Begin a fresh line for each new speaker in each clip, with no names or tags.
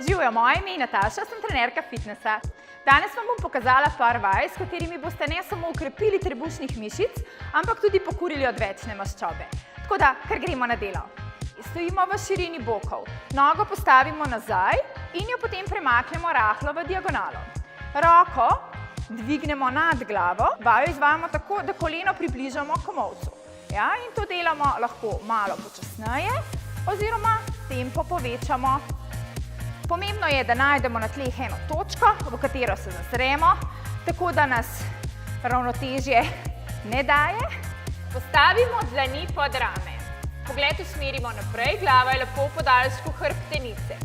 Živjo, moje ime je Nataša, sem trenerka fitnesa. Danes vam bom pokazala par vaj, s katerimi boste ne samo ukrepili trebušnih mišic, ampak tudi pokurili odvečne maščobe. Tako da, kar gremo na delo. Stojimo v širini bokov, nogo postavimo nazaj in jo potem premaknemo rahlo v diagonalo. Roko dvignemo nad glavo, vajo izvajamo tako, da koleno približamo k komolcu. Ja, in to delamo lahko malo počasneje oziroma tempo povečamo. Pomembno je, da najdemo na tleh eno točko, v katero se zazremo, tako da nas ravnotežje ne daje. Postavimo dlani pod rame. Pogled usmerimo naprej, glava je lepo v podaljšku hrbtenice.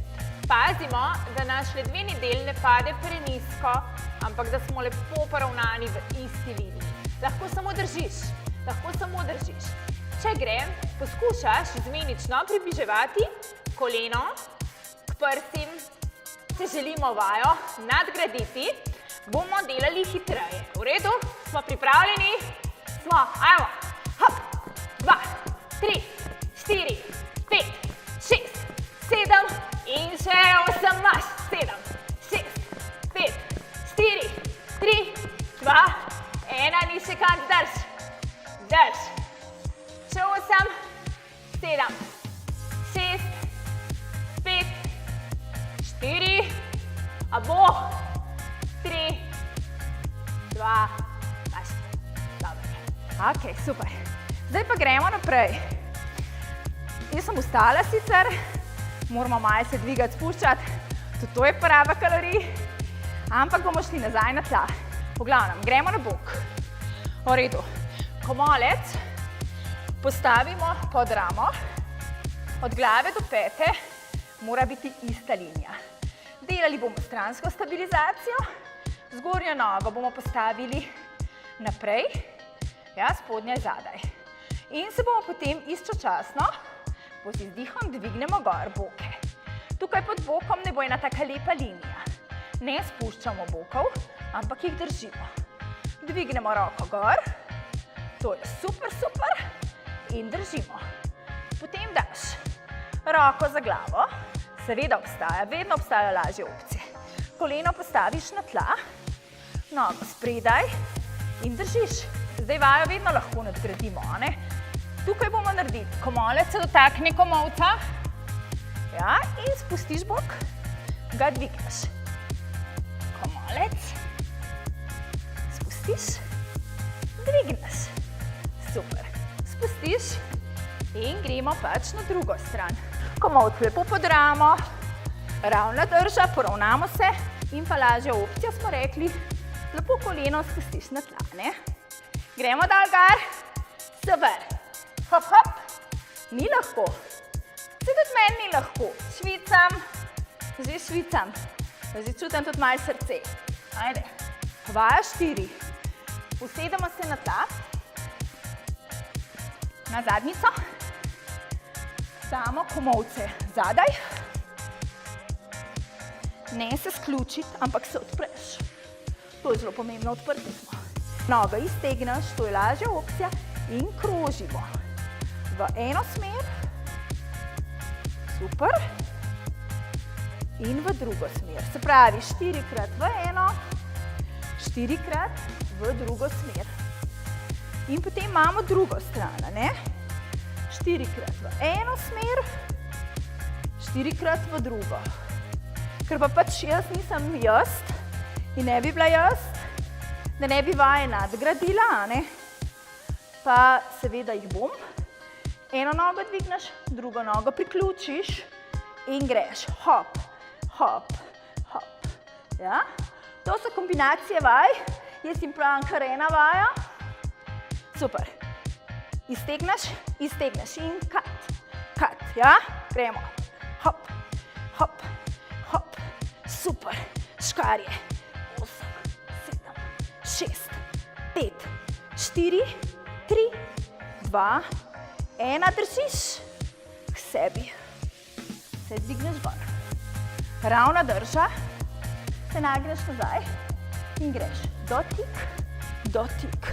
Pazimo, da naš ledveni del ne pade prenizko, ampak da smo lepo poravnani v isti liniji. Lahko samo držiš, lahko samo držiš. Če gre, poskušaš izmenično približevati koleno k prstim. Če želimo vajo nadgraditi, bomo delali hitreje. V redu? Smo pripravljeni? Smo, ajmo. Hop, 2, 3, 4, 5, 6, 7 in še 8 maš. 7, 6, 5, 4, 3, 2, 1, ni še kak, drž. Drž. Še 8, 7, 6, 5, 4, a bo, 3, 2, maš. Dobro. Ok, super. Zdaj pa gremo naprej. Jaz sem ustala sicer, moramo malce dvigati, spuščati, tudi to je poraba kalorij, ampak bomo šli nazaj na tla. V glavnem, gremo na bok. V redu. Komolec postavimo pod ramo, od glave do pete mora biti ista linija. Delali bomo stransko stabilizacijo, zgornjo nogo bomo postavili naprej, ja, spodnja je zadaj. In se bomo potem istočasno z izdihom dvignemo gor boke. Tukaj pod bokom ne bo ena taka lepa linija. Ne spuščamo bokov, ampak jih držimo. Dvignemo roko gor, to je super, super, in držimo. Potem daš roko za glavo, seveda obstaja, vedno obstajajo lažje opcije. Koleno postaviš na tla, nogo spredaj in držiš. Zdaj vajo vedno lahko nadgradimo, ne? Tukaj bomo naredili, komolec se dotakne komolca, ja, in spustiš bok, ga dvigneš. Komolec, spustiš, dvigneš. Super. Spustiš in gremo pač na drugo stran. Komolc lepo pod ramo, ravna drža, poravnamo se in pa lažja opcija, smo rekli, lepo koleno spustiš na tla, ne? Gremo dal gar, super. Hop, hop, ni lahko. Se tudi meni ni lahko. Švicam, že švicam. Že čutim tudi malo srce. Ajde. Vaja 4. Usedemo se na tla. Na zadnjico. Samo komolce zadaj. Ne se sključiti, ampak se odpreš. To je zelo pomembno, odprti smo. Nogo iztegneš, to je lažja opcija in krožimo. V eno smer, super, in v drugo smer. Se pravi, 4-krat v eno, 4-krat v drugo smer. In potem imamo drugo stran, ne? 4-krat v eno smer, 4-krat v drugo. Ker pa pač jaz nisem jaz in ne bi bila jaz, da ne bi vaje nadgradila, ne? Pa seveda jih bom. Eno nogo dvigneš, drugo nogo priključiš in greš. Hop, hop, hop. Ja? To so kombinacije vaj. Jaz jim pravim kar ena vaja. Super. Iztegneš, iztegneš in cut, cut. Ja? Gremo. Hop, hop, hop. Super. Škarje. 8, 7, 6, 5, 4, 3, 2, 1, držiš k sebi, se dvigneš gor. Ravna drža, se nagneš nazaj in greš. Dotik, dotik,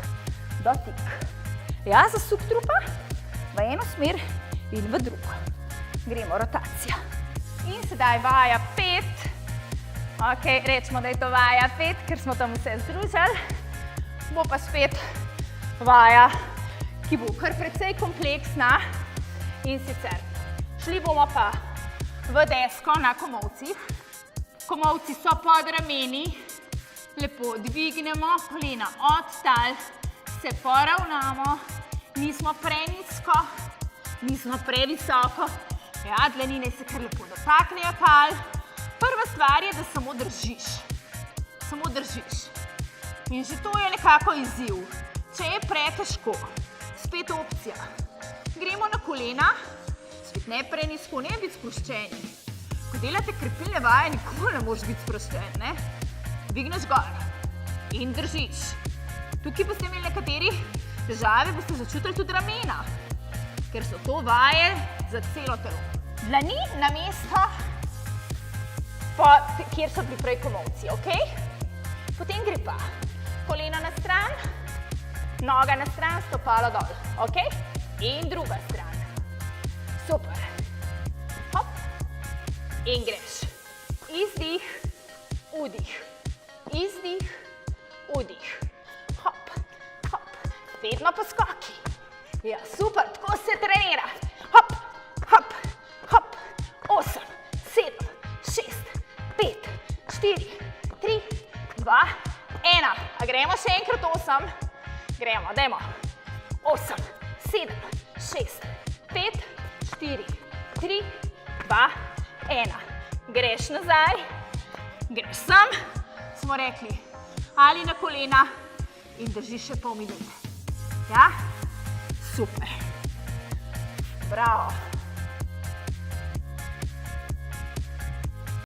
dotik. Ja, zasuk trupa v eno smer in v drugo. Gremo rotacija. In sedaj vaja 5. Ok, rečemo, da je to vaja 5, ker smo tam vse združili. Bo pa spet vaja, ki bo kar precej kompleksna. In sicer, šli bomo pa v desko na komolcih. Komolci so pod rameni. Lepo dvignemo kolena od tal, se poravnamo. Nismo prenizko, nismo previsoko. Ja, dlanine se kar lepo dotaknejo tal. Prva stvar je, da samo držiš. Samo držiš. In že to je nekako izziv. Če je pretežko, spet opcija. Gremo na kolena, spet ne prenizko, ne biti sproščeni. Ko delate krepilne vaje, nikoli ne moraš biti sproščen, ne? Dvigneš gor in držiš. Tukaj boste imeli nekateri težave, boste začutili tudi ramena, ker so to vaje za celo telo. Dlani na mesto, kjer so bili prej komolci, ok? Potem gre pa kolena na stran, noga na stran, stopalo dol, ok? In druga stran. Super. Hop. In greš. Izdih, vdih. Izdih, vdih. Hop, hop. Vedno poskoki. Ja, super, tako se trenira. Hop, hop, hop. 8, 7, 6, 5, 4, 3, 2, 1. A gremo še enkrat 8? Gremo, dajmo. 8, 7, 6, 5, 4, 3, 2, 1. Greš nazaj, greš sem, smo rekli, ali na kolena in držiš še pol minute. Ja? Super. Bravo.